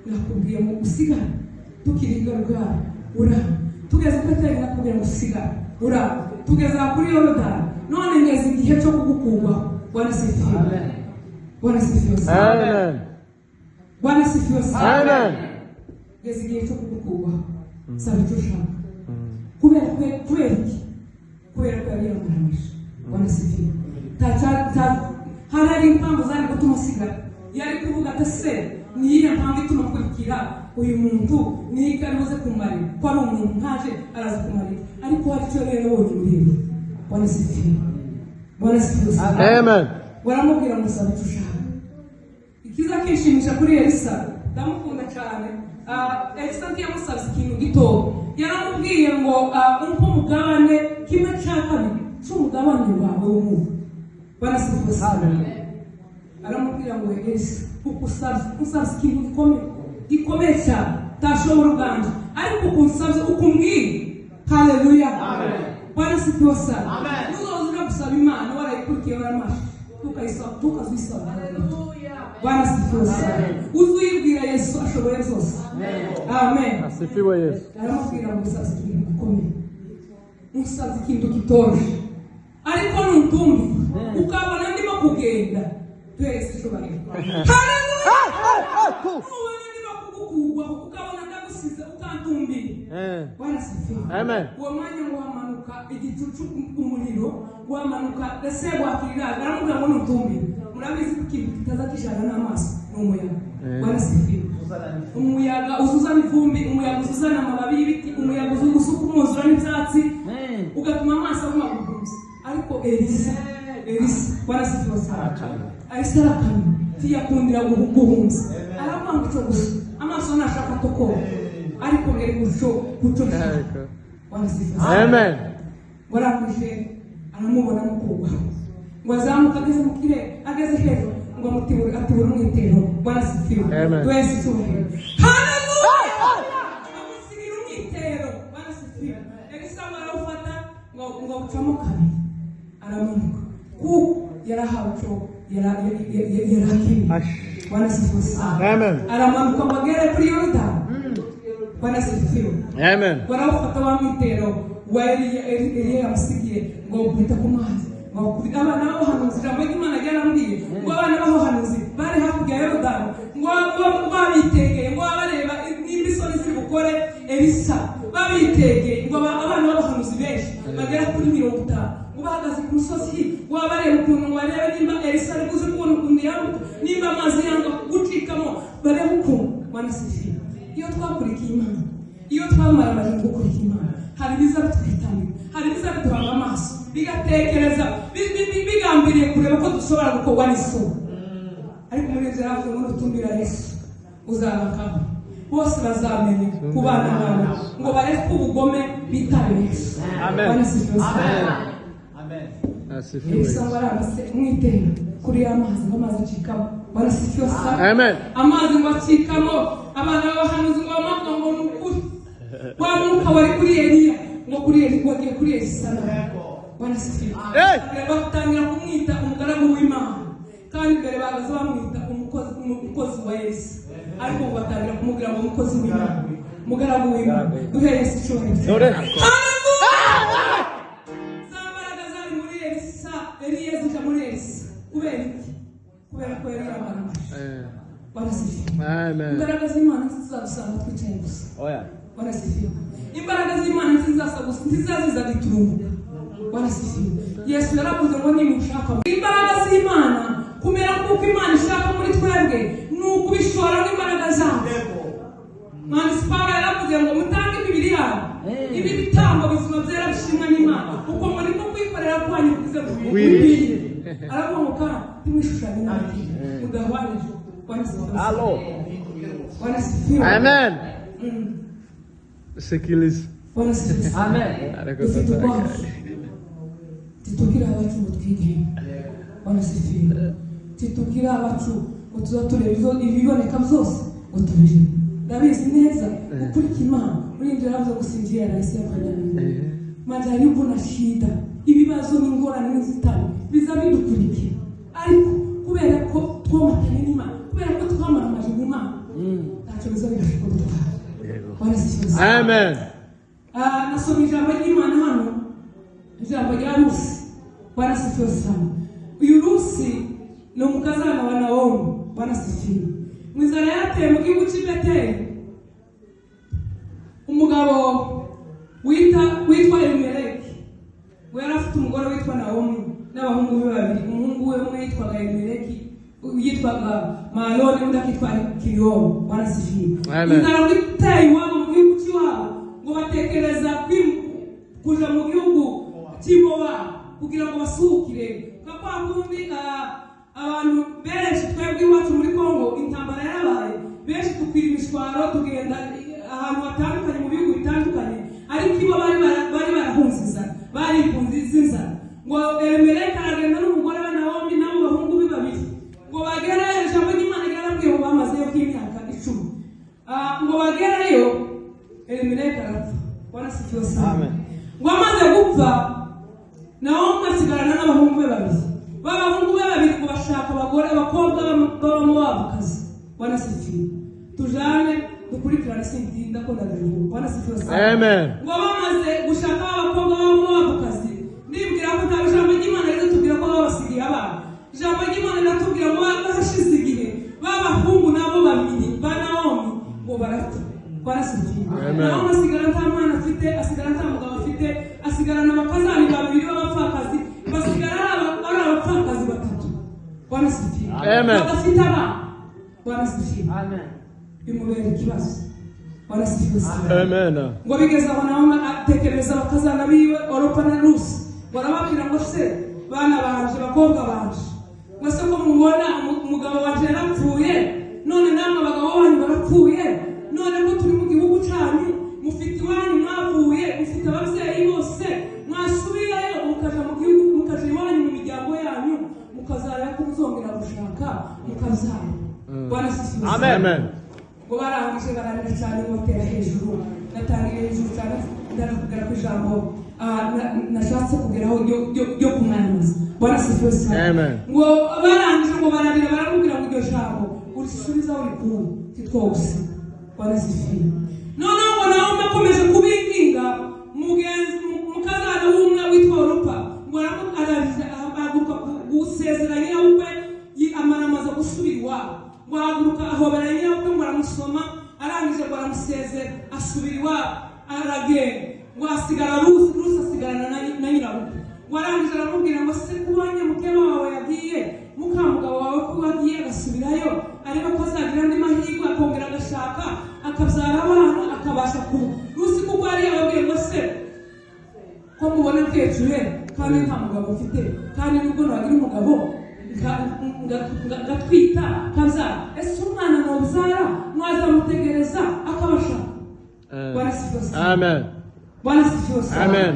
nakubwiye ngo usigara tukirigaruka ura tugeze kwetera nakubwiye ngo usigara ura tugeza kuri Yorodani none ngeze igihe cyo kugukurwa. Bwana sifiwe. Bwana sifiwe. Amen. Bwana sifiwe. Amen. Ngeze igihe cyo kugukurwa. Sabe icyo ushaka kubera ko yari yamuhamije. Bwana sifiwe. Hari impamvu zari gutuma usigara. Yari kuvuga ati se niyihe mpamvu ituma kurikira uyu muntu niga aribuze kumarira ko ari umuntu ntaje araza kumarira ariko hari icyo rero wonye muriwe. Bwana sifiwe. Bwana sifiwe. Amen. Waramubwira ngo sabe icyo ushaka. Ikiza kishimisha kuri Elisa ndamukunda cyane. Elisa yamusabye ikintu gito yaramubwiye ngo umpa umugabane kimwe cya kabiri cy'umugabane wawe w'umuntu. Bwana sifiwe. Aramubwira ngo Elisa kuko usabye ikintu gikomeye cyane tashobora ubwanjye ariko ukusabye ukumbwira. Haleluya. Bwana sifiwe sana. Nuzoza gusaba Imana warayikurikiye waramashi tukazisaba. Bwana sifiwe sana. Uzuyibwira Yesu ashobora byose. Amen. Asifiwe Yesu. Aramubwira ngo usabye ikintu gikomeye usabye ikintu kitoroshye ariko nuntumbi ukabona ndimo kugenda twese tubaye. Haleluya. Ndimo kugukugwa ukabona ndagusize ukantumbira. Bwana sifiwe. Amen. Uwo mwanya ngo wamanuka igicucu umuriro wamanuka ese wakirira aramubwira ngo nuntumbire. Murabizi ko ikintu kitazakishana n'amaso n'umuyaga. Bwana sifiwe. Umuyaga uzuzana ivumbi, umuyaga uzuzana amababi y'ibiti, umuyaga usuka umwuzura n'ibyatsi ugatuma amaso agumagugunze. Ariko Elisa Bwana sifiwe sana. Elisa arakamye tiyakundira guhunza aramwanga icyo gusa amaso nashaka toko ariko ngeri guco. Bwana sifiwe. Amen. Warangije aramubona mukugwa ngo azamuka ageze mu kirere ageze hejuru ngo atibura umwitero. Bwana sifiwe. Twese tuhe. Haleluya. Amusigira umwitero. Bwana sifiwe. Elisa barawufata ngo ucamo kabiri aramunuka kuko yarahawe cyo yarakiri. Bwana sifiwe. Amen. Aramanuka bagere kuri Yorodani. Bwana sifiwe. Amen. Barawufata bamwitero wa Eliya yamusigiye ngo ubita ku mazi ngo abana b'abahanuzi ijambo ry'Imana ryarambwiye ngo abana b'abahanuzi bari hakurya ya Yorodani ngo babitegeye ngo bareba n'ibisoni zibukore Elisa babitegeye ngo abana b'abahanuzi benshi bagera kuri 50 ngo bahagaze ku musozi ngo bareba ukuntu bareba nimba Elisa ari buze kubona ukuntu yambuka nimba amazi yanga gucikamo bareba ukuntu. Bwana sifiwe. Iyo twakurikiye Imana iyo twamara amahingo gukurikiye Imana hari biza bitwitamira hari biza bituhanga amaso bigatekereza bigambiriye kureba ko dushobora gukorwa n'isura ariko muri ibyo hafi ngo nutumbira Yesu uzabakaho bose bazamenye kubana nawe ngo bareke ubugome bitabe Yesu. Amen. Amen. Asifiwe. Isangaramise mwitera kuri amazi amazi acikamo. Bwana sifiwe sana. Amen. Amazi ngo acikamo abana b'abahanuzi ngo bamaka ngo nukuri wa mwuka wari kuri Eliya ngo kuri Eliya kuri Elisa. Bwana sifiwe. Batangira kumwita umugaragu w'Imana kandi mbere bagaza bamwita umukozi wa Yesu ariko batangira kumubwira ngo umukozi w'Imana umugaragu w'Imana. Duhe Yesu cyubahiro. Eliya zija muri Elisa kubera iki? Kubera ko yari yambaye. Bwana sifiwe. Amen. Imbaraga z'Imana zizadusanga twicaye gusa. Oya. Bwana sifiwe. Imbaraga z'Imana zizaziza giturumbuka. Bwana sifiwe. Yesu yaravuze ngo nimushaka imbaraga z'Imana kumera kuko Imana ishaka muri twebwe n'ukubishora n'imbaraga zayo. Mwana sipara yaravuze ngo mutange imibiri yawe ibi bitambo bizima byera bishimwa n'Imana uko muri ko kwikorera kwanyu kuze kubiye aramuka timwishushanya n'abandi mudahwanije. Bwana sifiwe. Allo. Bwana sifiwe. Amen. Sekiliza. Bwana sifiwe. Amen. Titukira abacu mutwige. Bwana sifiwe. Titukira abacu ngo tuzatureba ibiboneka byose ngo tubije. Ndabizi neza ukurikira Imana urinjira byo gusinzira Elisa yakanyana. Majaribu na shida ibibazo n'ingorane n'inzitane biza bidukurikira ariko kubera ko asifiwe. Amen. Nasoma ijambo ry'Imana hano, ijambo rya Rusi. Bwana asifiwe sana. Uyu Rusi ni umukazana wa Naomi. Bwana asifiwe. Mu nzara yateye mu gihugu cy'i Beteli, umugabo witwa Elimeleki, we yari afite umugore witwa Naomi n'abahungu be babiri. Umuhungu we umwe yitwaga Elimeleki, yitwaga Maloni, undi akitwa Kiliyomu. Bwana asifiwe. Inzara iteye iwabo mu gihugu cy'iwabo, ngo batekereza kuja mu gihugu cy'Imowabu kugira ngo basukire. Kwa kundi abantu benshi twebwe iwacu muri Kongo intambara yarabaye, benshi tukwira imishwaro tugenda ahantu hatandukanye mu bihugu bitandukanye, ariko ibo bari barahunze inzara, bari impunzi z'inzara. Ngo Elimeleki aragenda n'umugore we Naomi n'abo bahungu be babiri, ngo bagerayo, ijambo ry'Imana ryarabwiye ngo bamazeyo nk'imyaka 10. Ngo bagerayo Elimeleki arapfa. Bwana asifiwe sana. Ngo amaze gupfa, Naomi asigarana n'abahungu be babiri. Babahungu be babiri ngo bashaka abakobwa b'Abamowabukazi. Bwana asifiwe. Tujane dukurikirane sintinda ko ndagaruka. Bwana asifiwe sana. Amen. Ngo bamaze gushaka abakobwa b'Abamowabukazi, nibwira ko nta ijambo ry'Imana ritubwira ko babasigiye abana. Ijambo ry'Imana riratubwira ngo barashize igihe babahungu nabo babiri ba Naomi ngo barapfa. Bwana asifiwe. Naomi asigara nta mwana afite, asigara nta mugabo afite, asigarana abakazani babiri b'abapfakazi, basigara ari abapfakazi batatu. Bwana asifiwe. Badafite abana. Bwana asifiwe. Bimubera ikibazo. Bwana asifiwe sana. Amen. Ngo bigeze aho Naomi atekereza abakazana biwe Orpa na Rusi, barababwira ngo se bana banje, bakobwa banje, ngo se ko mubona umugabo wanje yarapfuye, none namwe abagabo banyu barapfuye, none ko turi mu gihugu cyanyu, mufite iwanyu mwavuye, mufite ababyeyi bose, mwasubirayo mukaja mu gihugu, mukaja iwanyu mu miryango yanyu, mukazareba ko muzongera gushaka mukabyara. Bwana asifiwe. Amen. Ngo barangije bararira cyane, batera hejuru, natangiye hejuru cyane ndavuga ku ijambo nashatse kugeraho ryo kumwamamaza. Bwana asifiwe sana. Ngo barangije ngo bararira, baramubwira ngo iryo jambo urisubiza uri kumwe titwose. Bwana asifiwe. None ngo Naomi akomeje kubinginga mukazana w'umwe witwa Orpa, ngo aramukarabije ahaguruka gusezeranya nyirabukwe, amaramaza gusubira iwabo. Ngo ahaguruka ahobera nyirabukwe, ngo aramusoma, arangije ngo aramusezera, asubira iwabo, aragenda. Ngo asigara Rusi asigarana na nyirabukwe. Ngo arangije aramubwira ngo se kubonye mukeba wawe yagiye, mukamugabo wawe ko yagiye agasubirayo, ariko ko azagira andi mahirwe akongera agashaka akabyara abana akabasha Rusi kuko ari yababwiye ngo se ko mubona mpecuye kandi nta mugabo ufite, kandi nubwo nagira umugabo ngatwita kabyara, ese umwana ntubyara mwazamutegereza akabashaka. Bwana asifiwe. Amen. Bwana asifiwe. Amen.